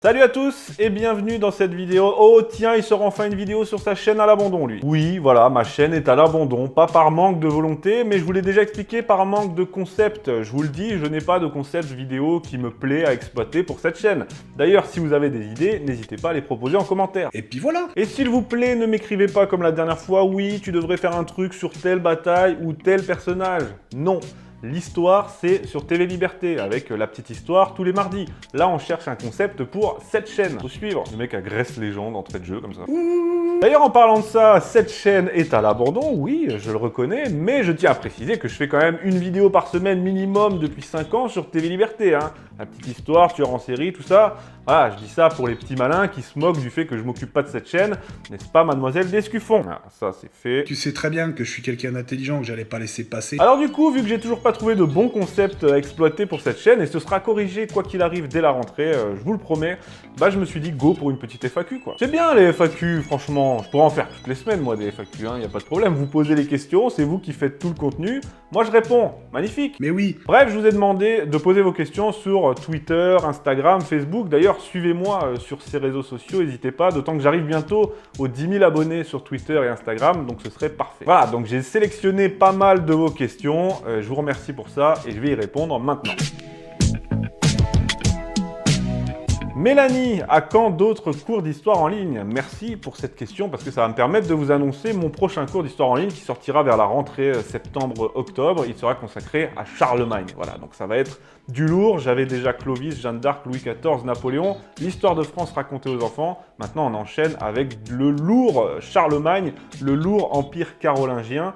Salut à tous et bienvenue dans cette vidéo. Oh tiens, il sort enfin une vidéo sur sa chaîne à l'abandon lui. Oui, voilà, ma chaîne est à l'abandon, pas par manque de volonté, mais je vous l'ai déjà expliqué, par manque de concept. Je vous le dis, je n'ai pas de concept vidéo qui me plaît à exploiter pour cette chaîne. D'ailleurs, si vous avez des idées, n'hésitez pas à les proposer en commentaire. Et puis voilà. Et s'il vous plaît, ne m'écrivez pas comme la dernière fois, oui, tu devrais faire un truc sur telle bataille ou tel personnage. Non. L'histoire, c'est sur TV Liberté, avec la petite histoire tous les mardis. Là, on cherche un concept pour cette chaîne. Faut suivre. Le mec agresse les gens d'entrée de jeu, comme ça. D'ailleurs, en parlant de ça, cette chaîne est à l'abandon, oui, je le reconnais, mais je tiens à préciser que je fais quand même une vidéo par semaine minimum depuis 5 ans sur TV Liberté, hein. La petite histoire, tueur en série, tout ça. Voilà, je dis ça pour les petits malins qui se moquent du fait que je m'occupe pas de cette chaîne, n'est-ce pas, mademoiselle Descuffon? Ah, ça, c'est fait. Tu sais très bien que je suis quelqu'un d'intelligent, que j'allais pas laisser passer. Alors du coup, vu que j'ai toujours pas trouvé de bons concepts à exploiter pour cette chaîne, et ce sera corrigé quoi qu'il arrive dès la rentrée, je vous le promets, bah je me suis dit go pour une petite FAQ quoi. C'est bien les FAQ, franchement, je pourrais en faire toutes les semaines moi des FAQ, hein, y a pas de problème, vous posez les questions, c'est vous qui faites tout le contenu, moi je réponds, magnifique. Mais oui. Bref, je vous ai demandé de poser vos questions sur Twitter, Instagram, Facebook, d'ailleurs suivez-moi sur ces réseaux sociaux, n'hésitez pas, d'autant que j'arrive bientôt aux 10 000 abonnés sur Twitter et Instagram, donc ce serait parfait. Voilà, donc j'ai sélectionné pas mal de vos questions, je vous remercie pour ça et je vais y répondre maintenant. Mélanie, à quand d'autres cours d'histoire en ligne? Merci pour cette question parce que ça va me permettre de vous annoncer mon prochain cours d'histoire en ligne qui sortira vers la rentrée septembre-octobre. Il sera consacré à Charlemagne. Voilà, donc ça va être du lourd. J'avais déjà Clovis, Jeanne d'Arc, Louis XIV, Napoléon. L'histoire de France racontée aux enfants. Maintenant, on enchaîne avec le lourd Charlemagne, le lourd empire carolingien.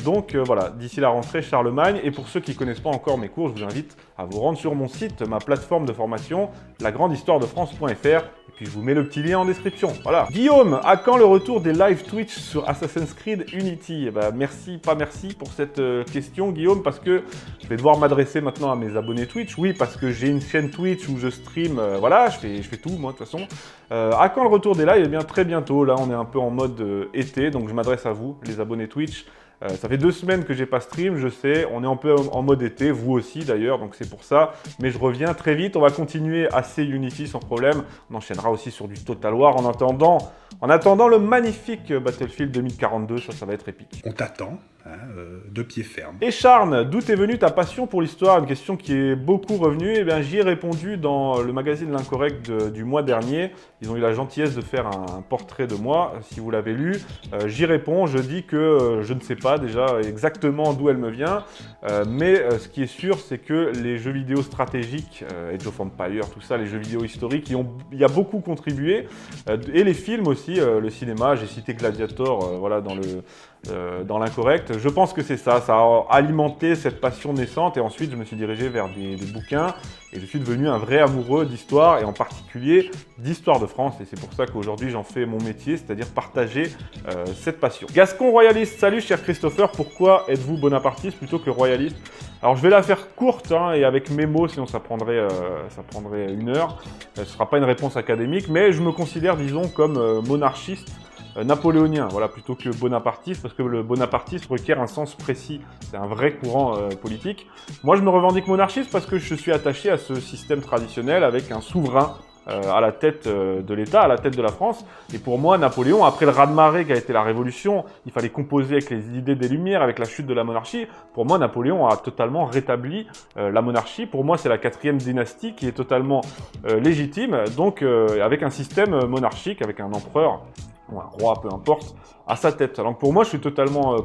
Donc voilà, d'ici la rentrée, Charlemagne. Et pour ceux qui ne connaissent pas encore mes cours, je vous invite à vous rendre sur mon site, ma plateforme de formation, lagrandehistoiredefrance.fr. Et puis je vous mets le petit lien en description. Voilà. Guillaume, à quand le retour des live Twitch sur Assassin's Creed Unity? Eh ben, merci, pas merci pour cette question, Guillaume, parce que je vais devoir m'adresser maintenant à mes abonnés Twitch. Oui, parce que j'ai une chaîne Twitch où je stream, voilà, je fais tout, moi, de toute façon. À quand le retour des lives? Eh bien, très bientôt. Là, on est un peu en mode été, donc je m'adresse à vous, les abonnés Twitch. Ça fait 2 semaines que j'ai pas stream, je sais, on est un peu en mode été, vous aussi d'ailleurs, donc c'est pour ça. Mais je reviens très vite, on va continuer assez Unity sans problème. On enchaînera aussi sur du Total War en attendant le magnifique Battlefield 2042, ça va être épique. On t'attend, hein, de pied ferme. Et Charnes, d'où est venue ta passion pour l'histoire? Une question qui est beaucoup revenue. Eh bien, j'y ai répondu dans le magazine L'Incorrect du mois dernier. Ils ont eu la gentillesse de faire un portrait de moi, si vous l'avez lu. J'y réponds, je dis que je ne sais pas déjà exactement d'où elle me vient, mais ce qui est sûr, c'est que les jeux vidéo stratégiques, Age of Empires, tout ça, les jeux vidéo historiques, y a beaucoup contribué, et les films aussi, le cinéma, j'ai cité Gladiator, voilà, dans l'Incorrect. Je pense que c'est ça, ça a alimenté cette passion naissante et ensuite je me suis dirigé vers des bouquins et je suis devenu un vrai amoureux d'histoire et en particulier d'histoire de France et c'est pour ça qu'aujourd'hui j'en fais mon métier, c'est-à-dire partager cette passion. Gascon royaliste, salut cher Christopher, pourquoi êtes-vous bonapartiste plutôt que royaliste? Alors je vais la faire courte hein, et avec mes mots, sinon ça prendrait 1 heure. Ce ne sera pas une réponse académique, mais je me considère disons comme monarchiste napoléonien, voilà, plutôt que bonapartiste, parce que le bonapartisme requiert un sens précis, c'est un vrai courant politique. Moi, je me revendique monarchiste parce que je suis attaché à ce système traditionnel avec un souverain à la tête de l'État, à la tête de la France. Et pour moi, Napoléon, après le raz-de-marée qui a été la Révolution, il fallait composer avec les idées des Lumières, avec la chute de la monarchie. Pour moi, Napoléon a totalement rétabli la monarchie. Pour moi, c'est la 4e dynastie qui est totalement légitime, donc avec un système monarchique, avec un empereur, ou un roi, peu importe, à sa tête. Alors pour moi, je suis totalement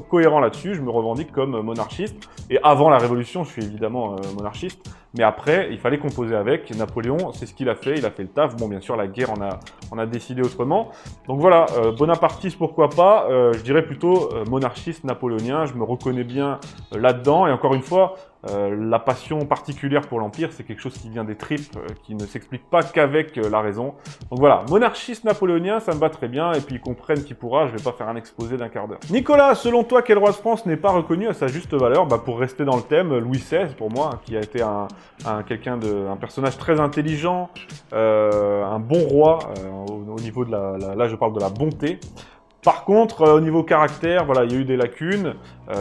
cohérent là-dessus, je me revendique comme monarchiste, et avant la Révolution, je suis évidemment monarchiste, mais après, il fallait composer avec. Napoléon, c'est ce qu'il a fait le taf. Bon, bien sûr, la guerre, on a décidé autrement. Donc voilà, bonapartiste, pourquoi pas, je dirais plutôt monarchiste napoléonien, je me reconnais bien là-dedans, et encore une fois, la passion particulière pour l'Empire, c'est quelque chose qui vient des tripes, qui ne s'explique pas qu'avec la raison. Donc voilà, monarchiste napoléonien, ça me va très bien, et puis comprenne qui pourra, je vais pas faire un exposé d'1 quart d'heure. Nicolas, selon toi, quel roi de France n'est pas reconnu à sa juste valeur? Bah, pour rester dans le thème, Louis XVI, pour moi, qui a été un personnage très intelligent, un bon roi, au niveau de là je parle de la bonté. Par contre, au niveau caractère, voilà, il y a eu des lacunes.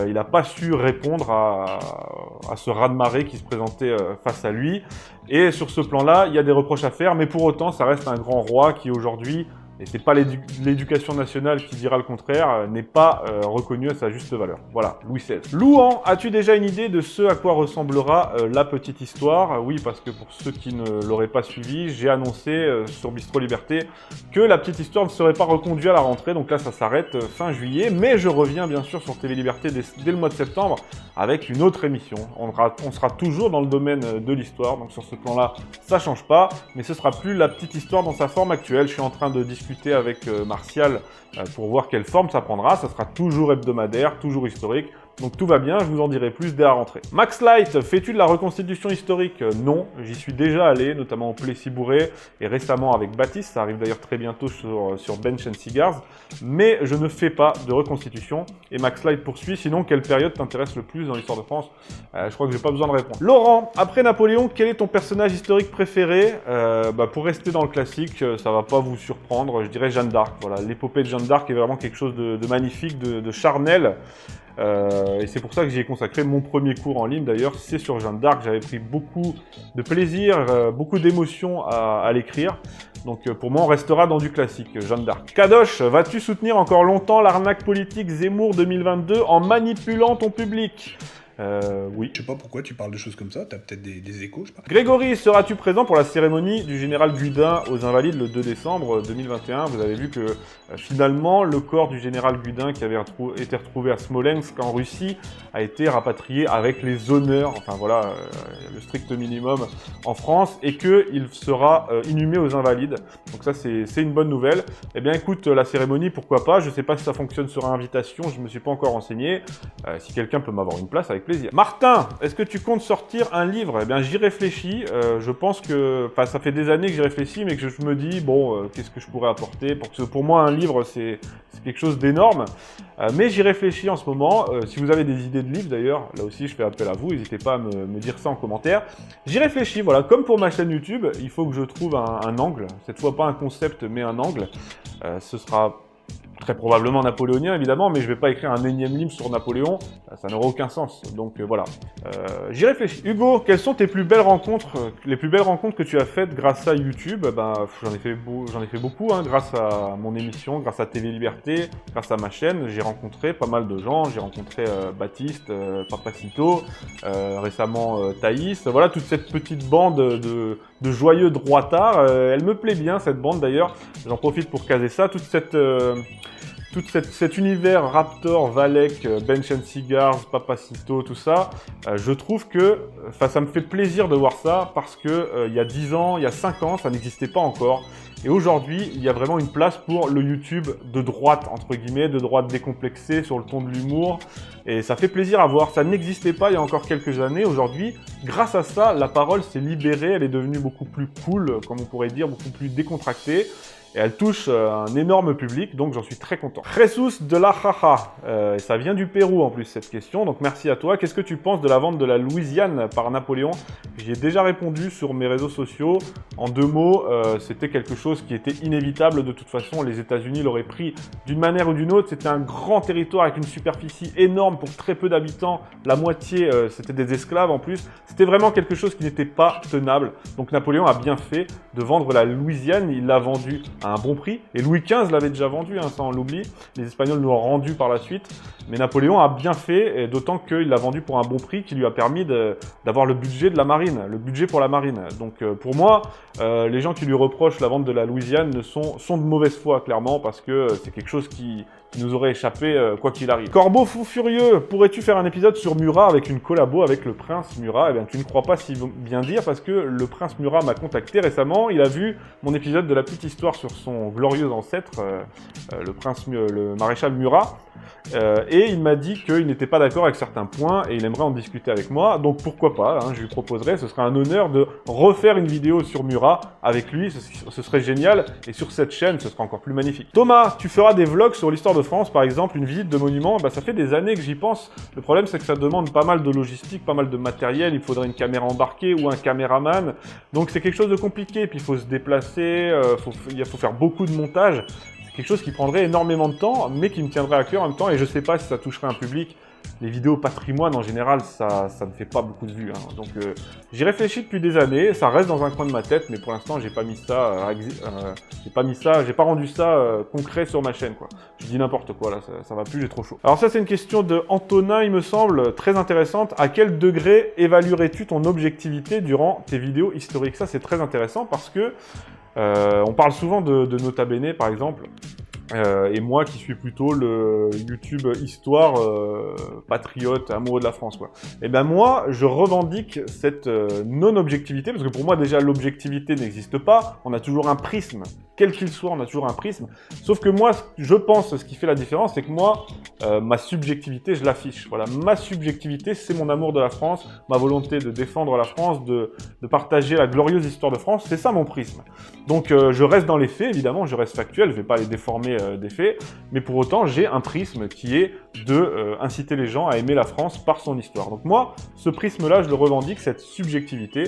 Il n'a pas su répondre à ce raz-de-marée qui se présentait face à lui. Et sur ce plan-là, il y a des reproches à faire, mais pour autant, ça reste un grand roi qui aujourd'hui, et c'est pas l'éducation nationale qui dira le contraire, n'est pas reconnu à sa juste valeur. Voilà, Louis XVI. Louan, as-tu déjà une idée de ce à quoi ressemblera la petite histoire? Oui, parce que pour ceux qui ne l'auraient pas suivi, j'ai annoncé sur Bistro Liberté que la petite histoire ne serait pas reconduite à la rentrée, donc là ça s'arrête fin juillet, mais je reviens bien sûr sur TV Liberté dès le mois de septembre avec une autre émission. On sera toujours dans le domaine de l'histoire, donc sur ce plan-là, ça change pas, mais ce sera plus la petite histoire dans sa forme actuelle. Je suis en train de discuter avec Martial pour voir quelle forme ça prendra. Ça sera toujours hebdomadaire, toujours historique. Donc tout va bien, je vous en dirai plus dès la rentrée. Max Light, fais-tu de la reconstitution historique? Non, j'y suis déjà allé, notamment au Plessis-Bourré et récemment avec Baptiste, ça arrive d'ailleurs très bientôt sur Bench and Cigars, mais je ne fais pas de reconstitution. Et Max Light poursuit, sinon quelle période t'intéresse le plus dans l'histoire de France? Je crois que j'ai pas besoin de répondre. Laurent, après Napoléon, quel est ton personnage historique préféré? Pour rester dans le classique, ça va pas vous surprendre, je dirais Jeanne d'Arc. Voilà, l'épopée de Jeanne d'Arc est vraiment quelque chose de magnifique, de charnel. Et c'est pour ça que j'y ai consacré mon premier cours en ligne d'ailleurs, c'est sur Jeanne d'Arc. J'avais pris beaucoup de plaisir, beaucoup d'émotions à l'écrire. Donc pour moi on restera dans du classique, Jeanne d'Arc. Kadosh, vas-tu soutenir encore longtemps l'arnaque politique Zemmour 2022 en manipulant ton public? Oui. Je sais pas pourquoi tu parles de choses comme ça, t'as peut-être des échos, je sais pas. Grégory, seras-tu présent pour la cérémonie du général Gudin aux Invalides le 2 décembre 2021? Vous avez vu que finalement, le corps du général Gudin qui avait été retrouvé à Smolensk en Russie a été rapatrié avec les honneurs, enfin voilà, le strict minimum en France, et qu'il sera inhumé aux Invalides. Donc ça, c'est une bonne nouvelle. Eh bien écoute, la cérémonie, pourquoi pas? Je sais pas si ça fonctionne sur invitation, je me suis pas encore renseigné. Si quelqu'un peut m'avoir une place, avec plaisir. Martin, est-ce que tu comptes sortir un livre? Eh bien, j'y réfléchis. Je pense que, enfin, ça fait des années que j'y réfléchis, mais que je me dis, bon, qu'est-ce que je pourrais apporter? Pour moi, un livre, c'est quelque chose d'énorme. Mais j'y réfléchis en ce moment. Si vous avez des idées de livres, d'ailleurs, là aussi, je fais appel à vous. N'hésitez pas à me dire ça en commentaire. J'y réfléchis, voilà. Comme pour ma chaîne YouTube, il faut que je trouve un angle. Cette fois, pas un concept, mais un angle. Ce sera très probablement napoléonien, évidemment, mais je vais pas écrire un énième livre sur Napoléon, ça n'aura aucun sens. Donc voilà, j'y réfléchis. Hugo, quelles sont tes plus belles rencontres, les plus belles rencontres que tu as faites grâce à YouTube? J'en ai fait beaucoup, hein, grâce à mon émission, grâce à TV Liberté, grâce à ma chaîne. J'ai rencontré pas mal de gens, j'ai rencontré Baptiste, Papacito, récemment Thaïs. Voilà, toute cette petite bande de joyeux droitards. Elle me plaît bien, cette bande d'ailleurs. J'en profite pour caser ça. Tout cet univers Raptor, Valek, Bench and Cigars, Papacito, tout ça, je trouve que ça me fait plaisir de voir ça parce que il y a 10 ans, il y a 5 ans, ça n'existait pas encore. Et aujourd'hui, il y a vraiment une place pour le YouTube de droite, entre guillemets, de droite décomplexée sur le ton de l'humour. Et ça fait plaisir à voir. Ça n'existait pas il y a encore quelques années. Aujourd'hui, grâce à ça, la parole s'est libérée. Elle est devenue beaucoup plus cool, comme on pourrait dire, beaucoup plus décontractée. Et elle touche un énorme public, donc j'en suis très content. Jesus de la Jaja, et ça vient du Pérou en plus cette question, donc merci à toi. Qu'est-ce que tu penses de la vente de la Louisiane par Napoléon? J'y ai déjà répondu sur mes réseaux sociaux. En 2 mots, c'était quelque chose qui était inévitable de toute façon. Les États-Unis l'auraient pris d'une manière ou d'une autre. C'était un grand territoire avec une superficie énorme pour très peu d'habitants. La moitié, c'était des esclaves en plus. C'était vraiment quelque chose qui n'était pas tenable. Donc Napoléon a bien fait de vendre la Louisiane. Il l'a vendue à un bon prix. Et Louis XV l'avait déjà vendu, hein, ça on l'oublie. Les Espagnols nous l'ont rendu par la suite. Mais Napoléon a bien fait, et d'autant qu'il l'a vendu pour un bon prix qui lui a permis d'avoir le budget de la marine, le budget pour la marine. Donc pour moi, les gens qui lui reprochent la vente de la Louisiane sont de mauvaise foi, clairement, parce que c'est quelque chose qui nous aurait échappé quoi qu'il arrive. Corbeau fou furieux, pourrais-tu faire un épisode sur Murat avec une collabo avec le prince Murat? Eh bien, tu ne crois pas si bien dire, parce que le prince Murat m'a contacté récemment. Il a vu mon épisode de la petite histoire sur son glorieux ancêtre, le maréchal Murat. Et il m'a dit qu'il n'était pas d'accord avec certains points et il aimerait en discuter avec moi. Donc pourquoi pas, hein, je lui proposerai, ce serait un honneur de refaire une vidéo sur Murat avec lui, ce serait génial. Et sur cette chaîne, ce sera encore plus magnifique. Thomas, tu feras des vlogs sur l'histoire de France, par exemple, une visite de monument. Ça fait des années que j'y pense. Le problème, c'est que ça demande pas mal de logistique, pas mal de matériel. Il faudrait une caméra embarquée ou un caméraman. Donc c'est quelque chose de compliqué. Puis il faut se déplacer, il faut faire beaucoup de montage. C'est quelque chose qui prendrait énormément de temps, mais qui me tiendrait à cœur en même temps, et je sais pas si ça toucherait un public. Les vidéos patrimoine, en général, ça ne fait pas beaucoup de vues. Hein. Donc, j'y réfléchis depuis des années. Ça reste dans un coin de ma tête, mais pour l'instant, j'ai pas rendu ça concret sur ma chaîne, quoi. Je dis n'importe quoi, là, ça va plus, j'ai trop chaud. Alors ça, c'est une question de Antonin, il me semble, très intéressante. À quel degré évaluerais-tu ton objectivité durant tes vidéos historiques? Ça, c'est très intéressant parce que on parle souvent de Nota Bene, par exemple. Et moi qui suis plutôt le YouTube histoire patriote, amoureux de la France, quoi. Et ben moi, je revendique cette non-objectivité, parce que pour moi déjà l'objectivité n'existe pas, on a toujours un prisme, quel qu'il soit, on a toujours un prisme, sauf que moi, je pense, ce qui fait la différence, c'est que moi, ma subjectivité, je l'affiche. Voilà, ma subjectivité, c'est mon amour de la France, ma volonté de défendre la France, de partager la glorieuse histoire de France, c'est ça mon prisme. Donc je reste dans les faits, évidemment, je reste factuel, je vais pas les déformer des faits, mais pour autant, j'ai un prisme qui est de inciter les gens à aimer la France par son histoire. Donc moi, ce prisme-là, je le revendique, cette subjectivité.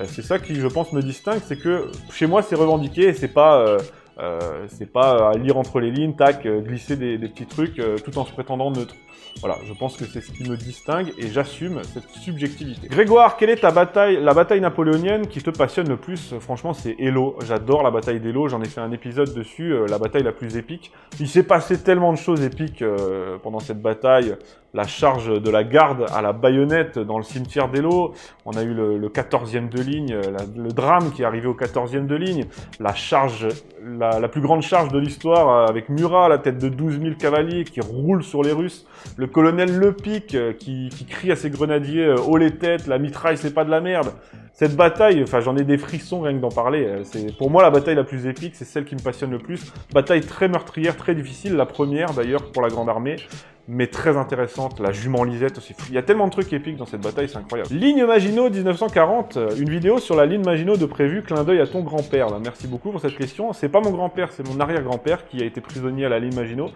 C'est ça qui, je pense, me distingue, c'est que chez moi, c'est revendiqué et c'est pas à lire entre les lignes, tac, glisser des petits trucs tout en se prétendant neutre. Voilà, je pense que c'est ce qui me distingue et j'assume cette subjectivité. Grégoire, quelle est la bataille napoléonienne qui te passionne le plus? Franchement, c'est Eylau. J'adore la bataille d'Eylau, j'en ai fait un épisode dessus, la bataille la plus épique. Il s'est passé tellement de choses épiques pendant cette bataille. La charge de la garde à la baïonnette dans le cimetière d'Eylau. On a eu le 14e de ligne, le drame qui est arrivé au 14e de ligne. La charge, la plus grande charge de l'histoire avec Murat, la tête de 12 000 cavaliers qui roule sur les Russes. Le colonel Lepic qui crie à ses grenadiers « haut les têtes, la mitraille c'est pas de la merde ». Cette bataille, enfin j'en ai des frissons rien que d'en parler. C'est pour moi la bataille la plus épique, c'est celle qui me passionne le plus. Bataille très meurtrière, très difficile, la première d'ailleurs pour la Grande Armée, mais très intéressante. La jument Lisette aussi. Il y a tellement de trucs épiques dans cette bataille, c'est incroyable. Ligne Maginot 1940, une vidéo sur la ligne Maginot de prévu, clin d'œil à ton grand-père. Merci beaucoup pour cette question. C'est pas mon grand-père, c'est mon arrière-grand-père qui a été prisonnier à la ligne Maginot.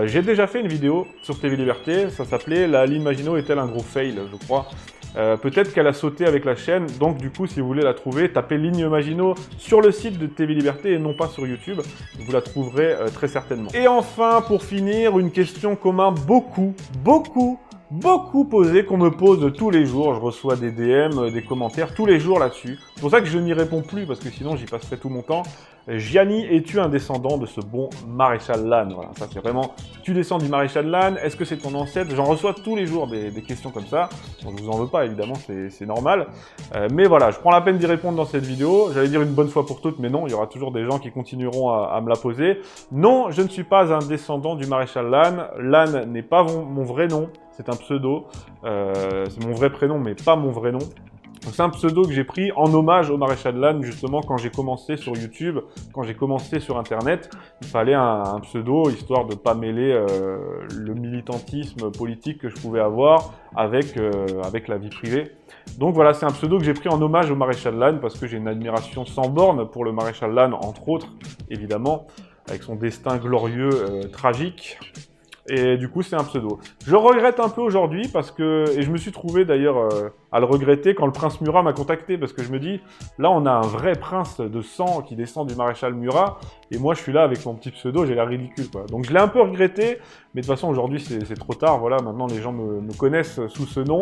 J'ai déjà fait une vidéo sur TV Liberté, ça s'appelait « La ligne Maginot est-elle un gros fail ?» je crois. Peut-être qu'elle a sauté avec la chaîne, donc du coup si vous voulez la trouver, tapez Ligne Maginot sur le site de TV Liberté et non pas sur YouTube, vous la trouverez très certainement. Et enfin, pour finir, une question qu'on m'a beaucoup posée, qu'on me pose tous les jours. Je reçois des DM, des commentaires tous les jours là-dessus. C'est pour ça que je n'y réponds plus, parce que sinon j'y passerai tout mon temps. Gianni, es-tu un descendant de ce bon maréchal Lannes? Voilà, ça c'est vraiment, tu descends du maréchal Lannes, est-ce que c'est ton ancêtre? J'en reçois tous les jours des questions comme ça, donc je vous en veux pas évidemment, c'est normal. Mais voilà, je prends la peine d'y répondre dans cette vidéo, j'allais dire une bonne fois pour toutes, mais non, il y aura toujours des gens qui continueront à me la poser. Non, je ne suis pas un descendant du maréchal Lannes, Lannes n'est pas mon vrai nom, c'est un pseudo, c'est mon vrai prénom mais pas mon vrai nom. C'est un pseudo que j'ai pris en hommage au maréchal Lannes, justement, quand j'ai commencé sur YouTube, quand j'ai commencé sur Internet. Il fallait un pseudo, histoire de pas mêler le militantisme politique que je pouvais avoir avec la vie privée. Donc voilà, c'est un pseudo que j'ai pris en hommage au maréchal Lannes, parce que j'ai une admiration sans borne pour le maréchal Lannes, entre autres, évidemment, avec son destin glorieux, tragique. Et du coup, c'est un pseudo. Je regrette un peu aujourd'hui parce que, et je me suis trouvé d'ailleurs à le regretter quand le prince Murat m'a contacté, parce que je me dis, là on a un vrai prince de sang qui descend du maréchal Murat, et moi je suis là avec mon petit pseudo, j'ai l'air ridicule, quoi. Donc je l'ai un peu regretté, mais de toute façon aujourd'hui c'est trop tard, voilà, maintenant les gens me connaissent sous ce nom,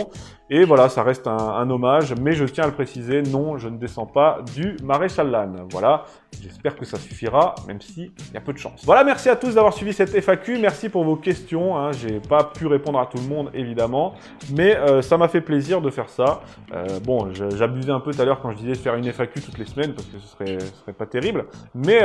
et voilà, ça reste un hommage, mais je tiens à le préciser, non, je ne descends pas du maréchal Lannes. Voilà, j'espère que ça suffira, même s'il y a peu de chance. Voilà, merci à tous d'avoir suivi cette FAQ, merci pour vos questions, hein. J'ai pas pu répondre à tout le monde, évidemment, mais ça m'a fait plaisir de faire ça. Bon, j'abusais un peu tout à l'heure quand je disais faire une FAQ toutes les semaines, parce que ce serait pas terrible, mais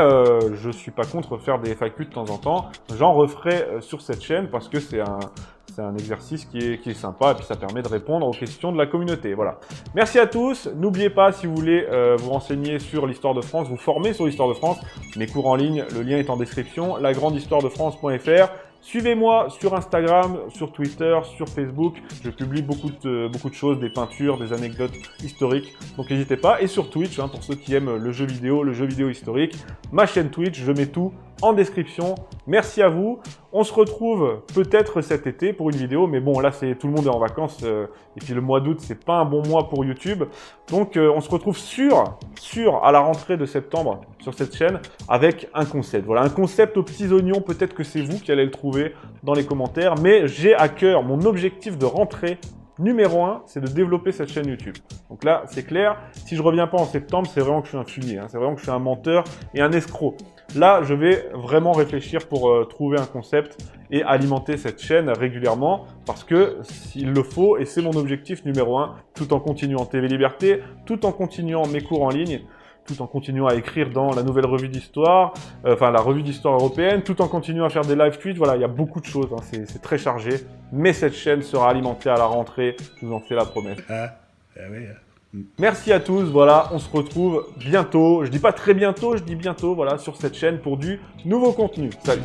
je suis pas contre faire des FAQ de temps en temps. J'en referai sur cette chaîne, parce que c'est un exercice qui est sympa, et puis ça permet de répondre aux questions de la communauté. Voilà. Merci à tous. N'oubliez pas, si vous voulez vous renseigner sur l'histoire de France, vous former sur l'histoire de France, mes cours en ligne, le lien est en description, lagrandehistoiredefrance.fr. Suivez-moi sur Instagram, sur Twitter, sur Facebook. Je publie beaucoup de choses, des peintures, des anecdotes historiques. Donc n'hésitez pas. Et sur Twitch, hein, pour ceux qui aiment le jeu vidéo historique. Ma chaîne Twitch, je mets tout en description. Merci à vous. On se retrouve peut-être cet été pour une vidéo, mais bon, là, tout le monde est en vacances et puis le mois d'août, c'est pas un bon mois pour YouTube. Donc, on se retrouve à la rentrée de septembre sur cette chaîne avec un concept. Voilà, un concept aux petits oignons. Peut-être que c'est vous qui allez le trouver dans les commentaires, mais j'ai à cœur mon objectif de rentrée. Numéro 1, c'est de développer cette chaîne YouTube. Donc là, c'est clair, si je reviens pas en septembre, c'est vraiment que je suis un fumier, c'est vraiment que je suis un menteur et un escroc. Là, je vais vraiment réfléchir pour trouver un concept et alimenter cette chaîne régulièrement parce que s'il le faut, et c'est mon objectif numéro 1, tout en continuant TV Liberté, tout en continuant mes cours en ligne, tout en continuant à écrire dans la nouvelle revue d'histoire, la revue d'histoire européenne, tout en continuant à faire des live tweets. Voilà, il y a beaucoup de choses, c'est très chargé. Mais cette chaîne sera alimentée à la rentrée, je vous en fais la promesse. Merci à tous, voilà, on se retrouve bientôt. Je dis pas très bientôt, je dis bientôt, voilà, sur cette chaîne pour du nouveau contenu. Salut!